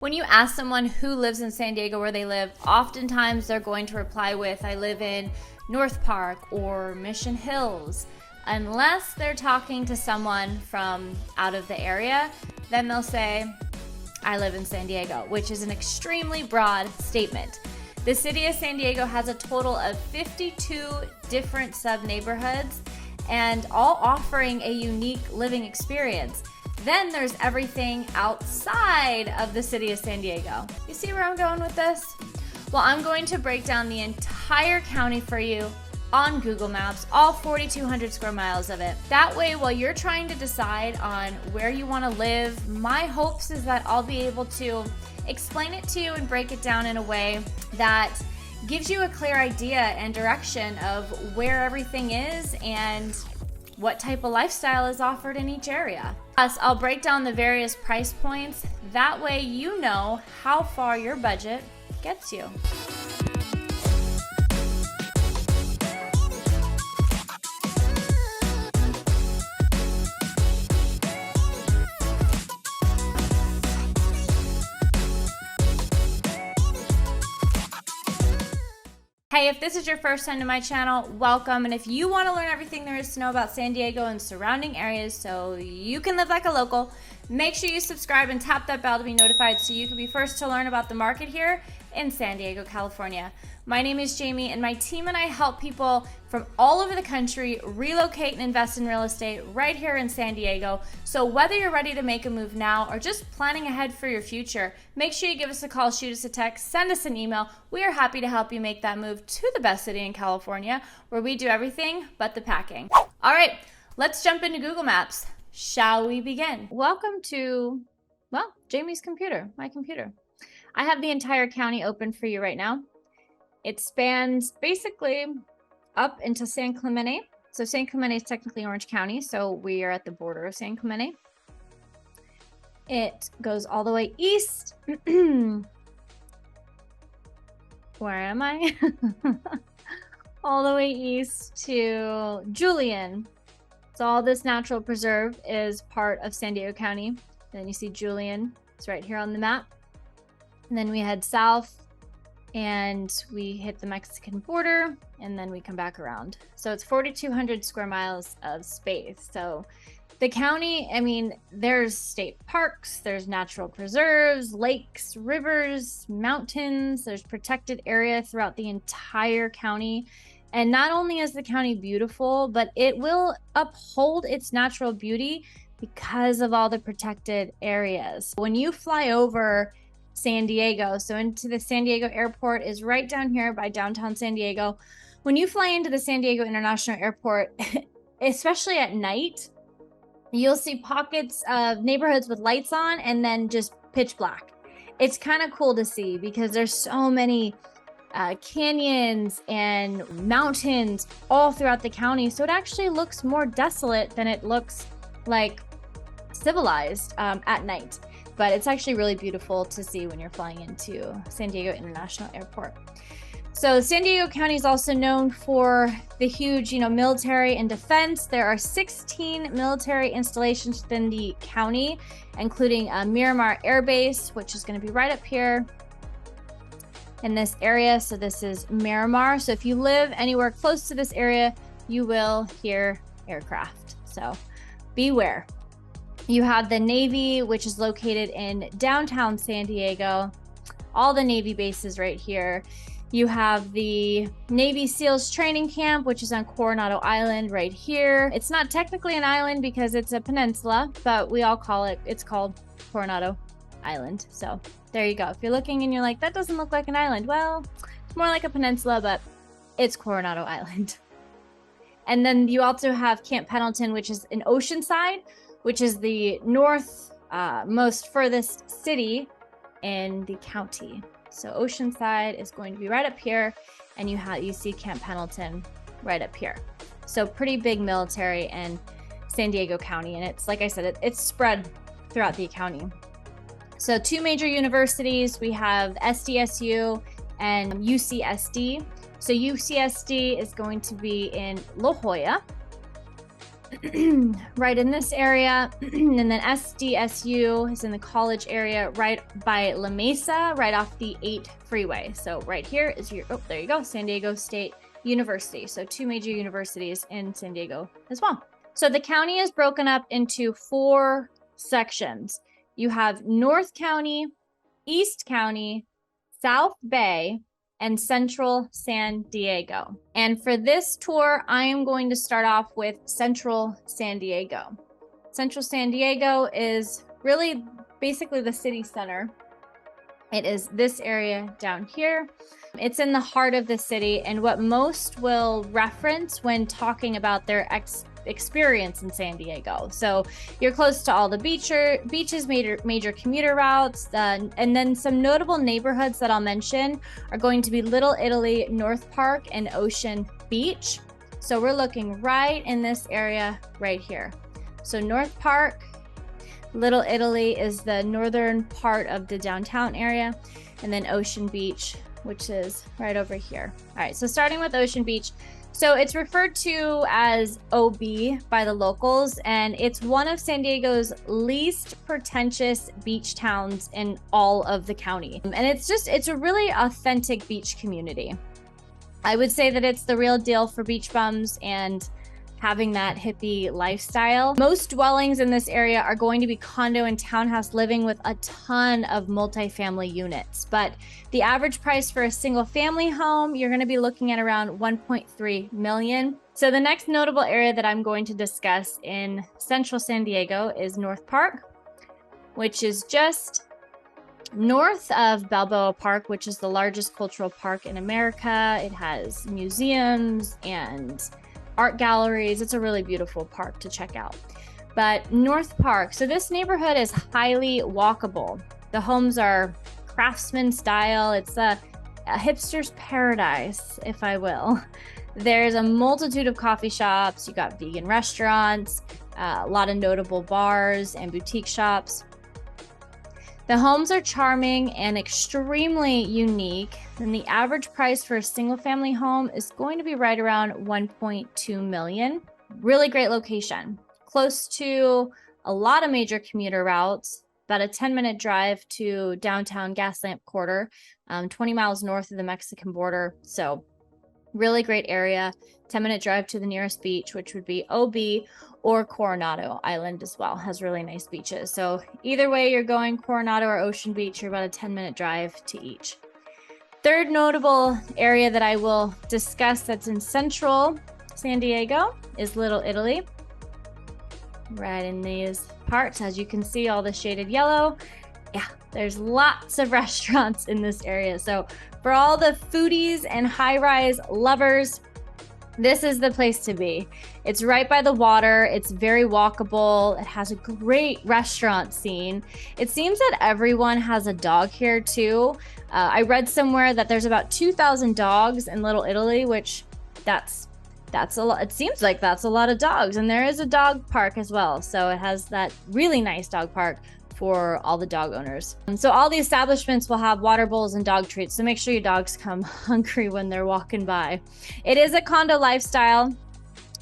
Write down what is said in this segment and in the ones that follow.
When you ask someone who lives in San Diego where they live, oftentimes they're going to reply with, I live in North Park or Mission Hills. Unless they're talking to someone from out of the area, then they'll say, I live in San Diego, which is an extremely broad statement. The city of San Diego has a total of 52 different sub-neighborhoods and all offering a unique living experience. Then there's everything outside of the city of San Diego. You see where I'm going with this? Well, I'm going to break down the entire county for you on Google Maps, all 4,200 square miles of it. That way, while you're trying to decide on where you want to live, my hopes is that I'll be able to explain it to you and break it down in a way that gives you a clear idea and direction of where everything is and what type of lifestyle is offered in each area. Plus, I'll break down the various price points. That way you know how far your budget gets you. Hey, if this is your first time to my channel, welcome. And if you want to learn everything there is to know about San Diego and surrounding areas so you can live like a local, make sure you subscribe and tap that bell to be notified so you can be first to learn about the market here in San Diego, California. My name is Jamie, and my team and I help people from all over the country relocate and invest in real estate right here in San Diego. So whether you're ready to make a move now or just planning ahead for your future, make sure you give us a call, shoot us a text, send us an email. We are happy to help you make that move to the best city in California, where we do everything but the packing. All right, let's jump into Google Maps. Shall we begin? Welcome to, well, Jamie's computer, my computer. I have the entire county open for you right now. It spans basically up into San Clemente. So San Clemente is technically Orange County, so we are at the border of San Clemente. It goes all the way east. Where am I? All the way east to Julian. So all this natural preserve is part of San Diego County. Then you see Julian. It's right here on the map. And then we head south and we hit the Mexican border, and then we come back around. So it's 4,200 square miles of space. So the county, I mean, there's state parks, there's natural preserves, lakes, rivers, mountains, there's protected area throughout the entire county. And not only is the county beautiful, but it will uphold its natural beauty because of all the protected areas. When you fly over San Diego, so into the San Diego airport is right down here by downtown San Diego. When you fly into the San Diego International Airport, especially at night, you'll see pockets of neighborhoods with lights on and then just pitch black. It's kind of cool to see because there's so many canyons and mountains all throughout the county. So it actually looks more desolate than it looks like civilized at night. But it's actually really beautiful to see when you're flying into San Diego International Airport. So San Diego County is also known for the huge, military and defense. There are 16 military installations within the county, including Miramar Air Base, which is going to be right up here in this area. So this is Miramar. So if you live anywhere close to this area, you will hear aircraft. So beware. You have the Navy, which is located in downtown San Diego. All the Navy bases right here. You have the Navy SEALs training camp, which is on Coronado Island right here. It's not technically an island because it's a peninsula, but we all call it, it's called Coronado Island. So there you go. If you're looking and you're like, that doesn't look like an island. Well, it's more like a peninsula, but it's Coronado Island. And then you also have Camp Pendleton, which is in Oceanside, which is the north most furthest city in the county. So Oceanside is going to be right up here, and you see Camp Pendleton right up here. So pretty big military in San Diego County, and it's, like I said, it's spread throughout the county. So two major universities, we have SDSU and UCSD. So UCSD is going to be in La Jolla. right in this area. And then SDSU is in the college area right by La Mesa, right off the 8 freeway. So right here is your, oh, there you go, San Diego State University. So 2 major universities in San Diego as well. So the county is broken up into 4 sections. You have North County, East County, South Bay, and Central San Diego. And for this tour, I am going to start off with Central San Diego. Central San Diego is really basically the city center. It is this area down here. It's in the heart of the city, and what most will reference when talking about their experience in San Diego. So you're close to all the beaches, major commuter routes, and then some notable neighborhoods that I'll mention are going to be Little Italy, North Park, and Ocean Beach. So we're looking right in this area right here. So North Park, Little Italy is the northern part of the downtown area, and then Ocean Beach, which is right over here. All right, so starting with Ocean Beach. So it's referred to as OB by the locals, and it's one of San Diego's least pretentious beach towns in all of the county. And it's a really authentic beach community. I would say that it's the real deal for beach bums and having that hippie lifestyle. Most dwellings in this area are going to be condo and townhouse living with a ton of multifamily units. But the average price for a single family home, you're going to be looking at around 1.3 million. So the next notable area that I'm going to discuss in Central San Diego is North Park, which is just north of Balboa Park, which is the largest cultural park in America. It has museums and art galleries. It's a really beautiful park to check out. But North Park, so this neighborhood is highly walkable. The homes are craftsman style. It's a hipster's paradise, if I will. There's a multitude of coffee shops. You got vegan restaurants, a lot of notable bars and boutique shops. The homes are charming and extremely unique, and the average price for a single family home is going to be right around 1.2 million. Really great location, close to a lot of major commuter routes, about a 10-minute drive to downtown Gaslamp Quarter, 20 miles north of the Mexican border. So really great area, 10-minute drive to the nearest beach, which would be OB, or Coronado Island as well, has really nice beaches. So either way you're going, Coronado or Ocean Beach, you're about a 10-minute drive to each. Third notable area that I will discuss that's in Central San Diego is Little Italy. Right in these parts, as you can see, all the shaded yellow. Yeah, there's lots of restaurants in this area. So for all the foodies and high-rise lovers, this is the place to be. It's right by the water. It's very walkable. It has a great restaurant scene. It seems that everyone has a dog here too. I read somewhere that there's about 2,000 dogs in Little Italy, which that's a lot. It seems like that's a lot of dogs. And there is a dog park as well. So it has that really nice dog park for all the dog owners. And so all the establishments will have water bowls and dog treats. So make sure your dogs come hungry when they're walking by. It is a condo lifestyle.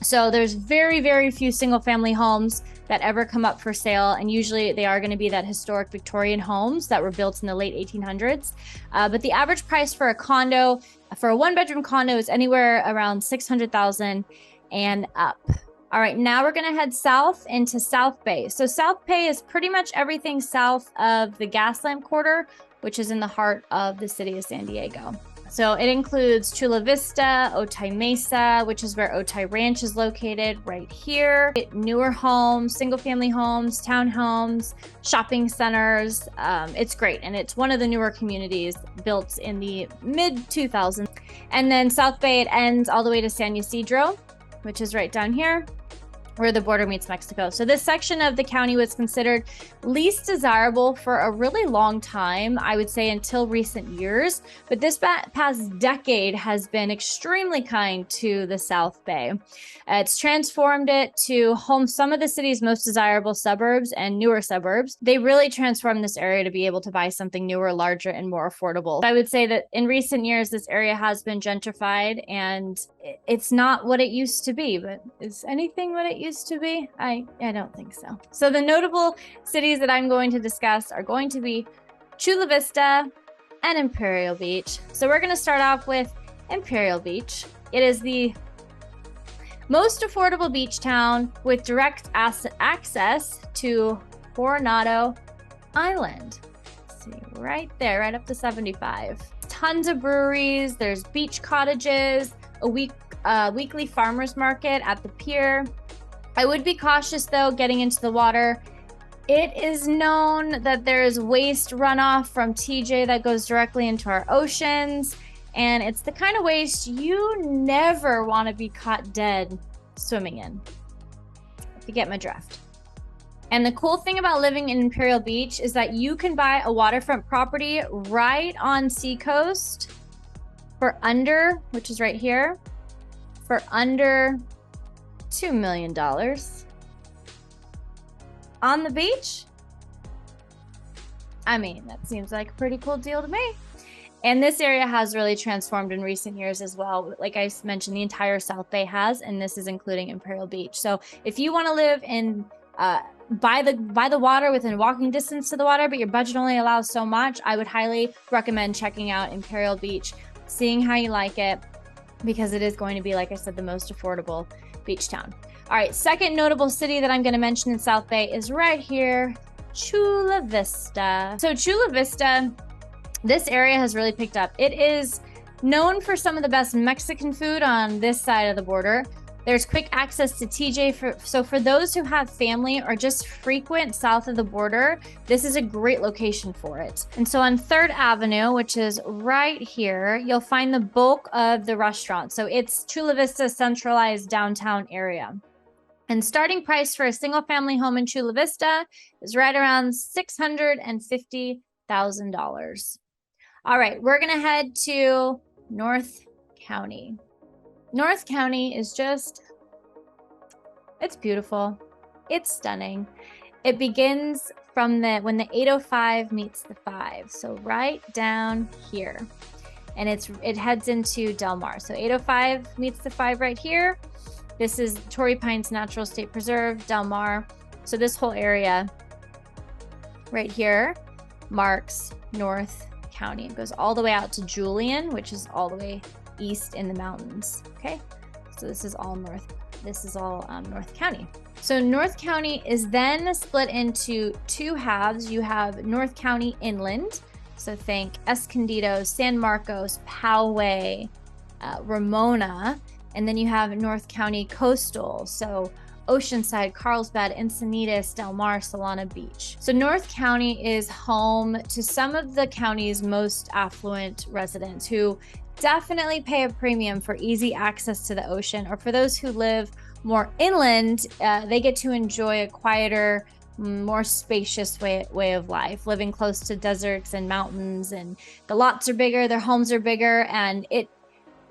So there's very, very few single family homes that ever come up for sale. And usually they are going to be that historic Victorian homes that were built in the late 1800s. But the average price for a condo, for a 1-bedroom condo, is anywhere around $600,000 and up. All right, now we're gonna head south into South Bay. So South Bay is pretty much everything south of the Gaslamp Quarter, which is in the heart of the city of San Diego. So it includes Chula Vista, Otay Mesa, which is where Otay Ranch is located right here. Newer homes, single family homes, townhomes, shopping centers. It's great. And it's one of the newer communities built in the mid 2000s. And then South Bay, it ends all the way to San Ysidro, which is right down here, where the border meets Mexico. So this section of the county was considered least desirable for a really long time, I would say until recent years. But this past decade has been extremely kind to the South Bay. It's transformed it to home some of the city's most desirable suburbs and newer suburbs. They really transformed this area to be able to buy something newer, larger, and more affordable. I would say that in recent years, this area has been gentrified and it's not what it used to be, but is anything what it used used to be? I don't think so. So the notable cities that I'm going to discuss are going to be Chula Vista and Imperial Beach. So we're going to start off with Imperial Beach. It is the most affordable beach town with direct access to Coronado Island. Let's see, right there, right up to 75. Tons of breweries, there's beach cottages, a weekly farmers market at the pier. I would be cautious though getting into the water. It is known that there is waste runoff from TJ that goes directly into our oceans, and it's the kind of waste you never want to be caught dead swimming in, if you get my drift. And the cool thing about living in Imperial Beach is that you can buy a waterfront property right on Seacoast for under, which is right here, for under $2 million. On the beach? I mean, that seems like a pretty cool deal to me. And this area has really transformed in recent years as well. Like I mentioned, the entire South Bay has, and this is including Imperial Beach. So if you want to live in by the water, within walking distance to the water, but your budget only allows so much, I would highly recommend checking out Imperial Beach, seeing how you like it, because it is going to be, like I said, the most affordable beach town. All right, second notable city that I'm going to mention in South Bay is right here, Chula Vista. So Chula Vista, this area has really picked up. It is known for some of the best Mexican food on this side of the border. There's quick access to TJ. So for those who have family or just frequent south of the border, this is a great location for it. And so on 3rd Avenue, which is right here, you'll find the bulk of the restaurants. So it's Chula Vista centralized downtown area. And starting price for a single family home in Chula Vista is right around $650,000. All right, we're gonna head to North County. North County is just, it's beautiful. It's stunning. It begins from when the 805 meets the 5. So right down here. And it heads into Del Mar. So 805 meets the 5 right here. This is Torrey Pines Natural State Preserve, Del Mar. So this whole area right here marks North County. It goes all the way out to Julian, which is all the way east in the mountains. Okay, so this is all North County. So North County is then split into two halves. You have North County Inland, so think Escondido, San Marcos, Poway, Ramona. And then you have North County Coastal, so Oceanside, Carlsbad, Encinitas, Del Mar, Solana Beach. So North County is home to some of the county's most affluent residents who definitely pay a premium for easy access to the ocean, or for those who live more inland, they get to enjoy a quieter, more spacious way of life, living close to deserts and mountains, and the lots are bigger, their homes are bigger, and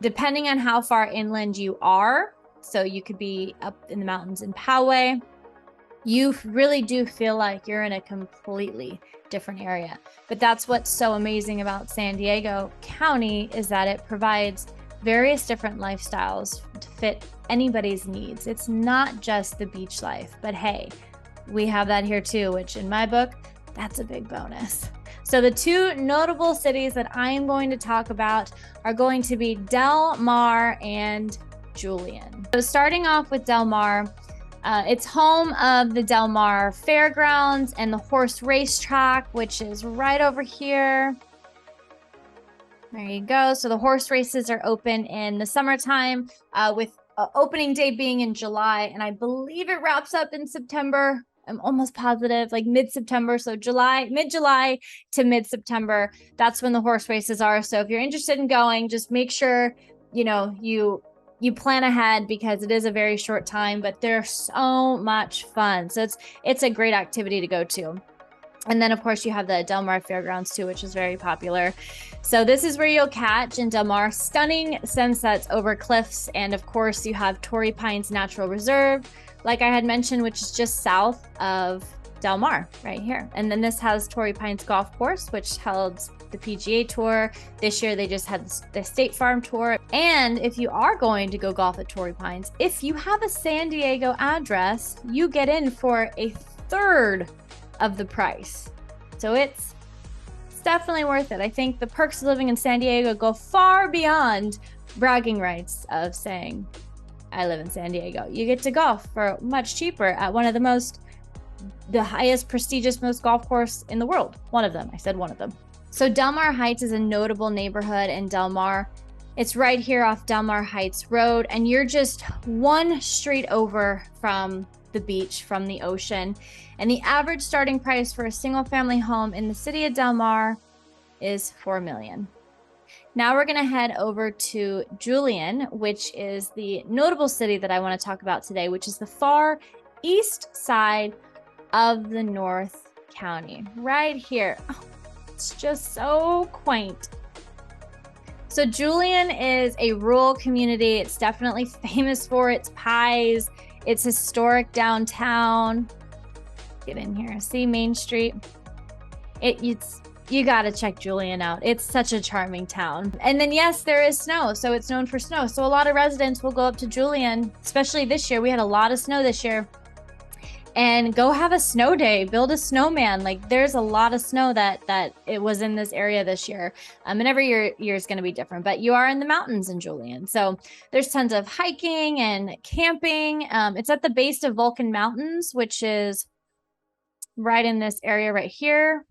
depending on how far inland you are, so you could be up in the mountains in Poway, you really do feel like you're in a completely different area. But that's what's so amazing about San Diego County, is that it provides various different lifestyles to fit anybody's needs. It's not just the beach life, but hey, we have that here too, which in my book, that's a big bonus. So the two notable cities that I am going to talk about are going to be Del Mar and Julian. So starting off with Del Mar, it's home of the Del Mar Fairgrounds and the horse racetrack, which is right over here. There you go. So the horse races are open in the summertime, with opening day being in July, and I believe it wraps up in September. I'm almost positive, like mid-September. So mid-July to mid-September, that's when the horse races are. So if you're interested in going, just make sure, you plan ahead, because it is a very short time, but they're so much fun. So it's a great activity to go to. And then of course you have the Del Mar Fairgrounds too, which is very popular. So this is where you'll catch in Del Mar stunning sunsets over cliffs. And of course you have Torrey Pines Natural Reserve, like I had mentioned, which is just south of Del Mar right here. And then this has Torrey Pines Golf Course, which held the PGA Tour. This year they just had the State Farm Tour. And if you are going to go golf at Torrey Pines, if you have a San Diego address, you get in for a third of the price. So it's definitely worth it. I think the perks of living in San Diego go far beyond bragging rights of saying, I live in San Diego. You get to golf for much cheaper at one of the highest prestigious, most golf course in the world. One of them. I said one of them. So Del Mar Heights is a notable neighborhood in Del Mar. It's right here off Del Mar Heights Road, and you're just one street over from the beach, from the ocean. And the average starting price for a single family home in the city of Del Mar is $4 million. Now we're gonna head over to Julian, which is the notable city that I want to talk about today, which is the far east side of the North County, right here. Oh, it's just so quaint. So Julian is a rural community. It's definitely famous for its pies, its historic downtown. Get in here, see Main Street. You gotta check Julian out. It's such a charming town. And then yes, there is snow, so it's known for snow. So a lot of residents will go up to Julian, especially this year. We had a lot of snow this year. And go have a snow day, build a snowman. Like there's a lot of snow that it was in this area this year. And every year is going to be different, but you are in the mountains in Julian. So there's tons of hiking and camping. It's at the base of Vulcan Mountains, which is right in this area right here.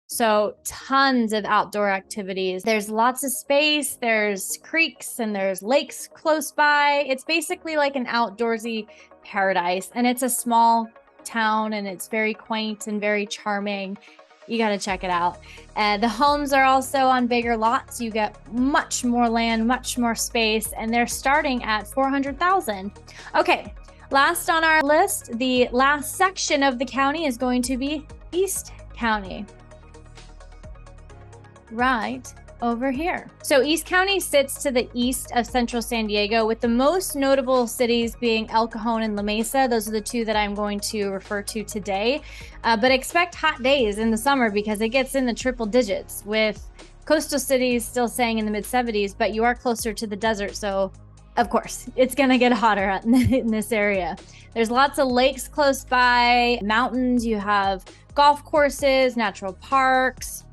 So tons of outdoor activities. There's lots of space. There's creeks and there's lakes close by. It's basically like an outdoorsy paradise, and it's a small town, and it's very quaint and very charming. You got to check it out. The homes are also on bigger lots. You get much more land, much more space, and they're starting at $400,000. Okay, last on our list, the last section of the county is going to be East County. Right over here. So East County sits to the east of central San Diego, with the most notable cities being El Cajon and La Mesa. Those are the two that I'm going to refer to today. But expect hot days in the summer because it gets in the triple digits, with coastal cities still staying in the mid 70s, but you are closer to the desert. So of course, it's going to get hotter in this area. There's lots of lakes close by, mountains, you have golf courses, natural parks.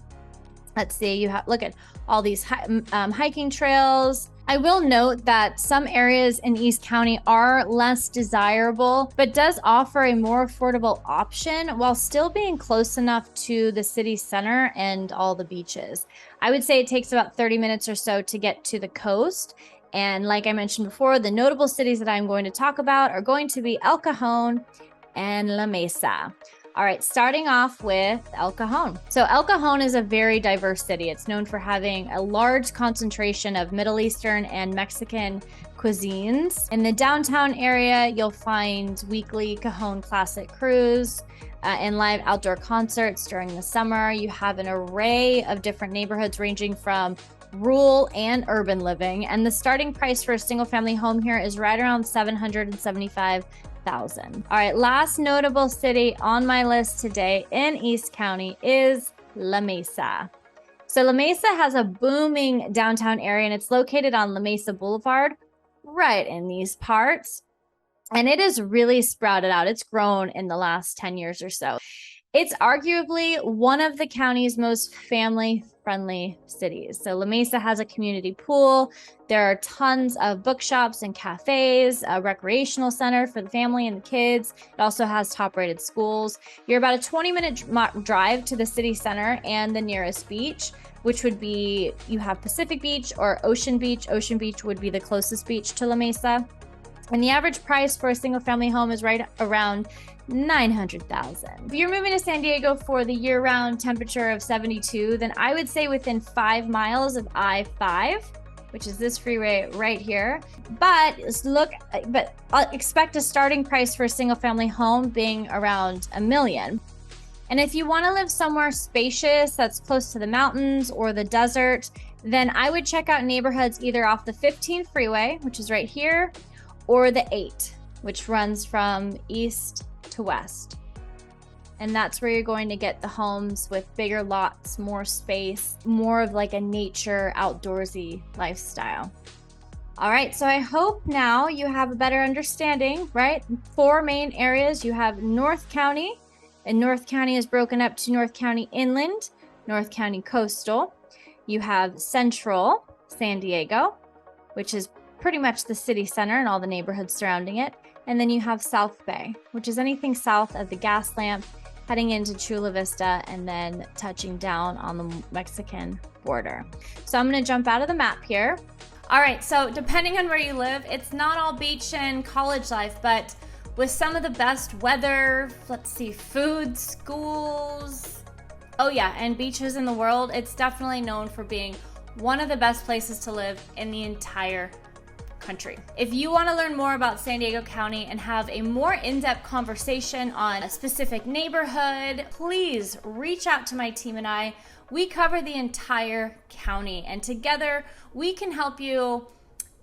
Let's see, you have, look at all these hiking trails. I will note that some areas in East County are less desirable, but does offer a more affordable option while still being close enough to the city center and all the beaches. I would say it takes about 30 minutes or so to get to the coast. And like I mentioned before, the notable cities that I'm going to talk about are going to be El Cajon and La Mesa. All right, starting off with El Cajon. So El Cajon is a very diverse city. It's known for having a large concentration of Middle Eastern and Mexican cuisines. In the downtown area, you'll find weekly Cajon Classic Cruise and live outdoor concerts during the summer. You have an array of different neighborhoods ranging from rural and urban living. And the starting price for a single family home here is right around $775,000. All right, last notable city on my list today in East County is La Mesa. So La Mesa has a booming downtown area, and it's located on La Mesa Boulevard, right in these parts. And it is really sprouted out. It's grown in the last 10 years or so. It's arguably one of the county's most family-friendly cities. So La Mesa has a community pool. There are tons of bookshops and cafes, a recreational center for the family and the kids. It also has top-rated schools. You're about a 20-minute drive to the city center and the nearest beach, which would be, you have Pacific Beach or Ocean Beach. Ocean Beach would be the closest beach to La Mesa. And the average price for a single-family home is right around $900,000. If you're moving to San Diego for the year-round temperature of 72, then I would say within 5 miles of I-5, which is this freeway right here. But expect a starting price for a single-family home being around $1 million. And if you want to live somewhere spacious that's close to the mountains or the desert, then I would check out neighborhoods either off the 15 freeway, which is right here, or the 8, which runs from east to west. And that's where you're going to get the homes with bigger lots, more space, more of like a nature, outdoorsy lifestyle. All right, so I hope now you have a better understanding, right? 4 main areas. You have North County, and North County is broken up to North County Inland, North County Coastal. You have Central San Diego, which is pretty much the city center and all the neighborhoods surrounding it. And then you have South Bay, which is anything south of the gas lamp, heading into Chula Vista, and then touching down on the Mexican border. So I'm gonna jump out of the map here. All right, so depending on where you live, it's not all beach and college life, but with some of the best weather, let's see, food, schools, oh yeah, and beaches in the world, it's definitely known for being one of the best places to live in the entire country. If you want to learn more about San Diego County and have a more in-depth conversation on a specific neighborhood, please reach out to my team and I. We cover the entire county, and together we can help you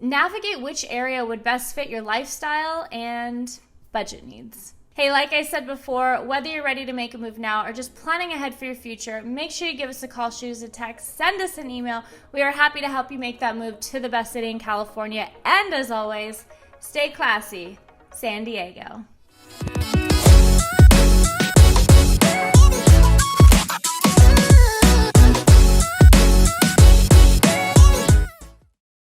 navigate which area would best fit your lifestyle and budget needs. Hey, like I said before, whether you're ready to make a move now or just planning ahead for your future, make sure you give us a call, shoot us a text, send us an email. We are happy to help you make that move to the best city in California. And as always, stay classy, San Diego.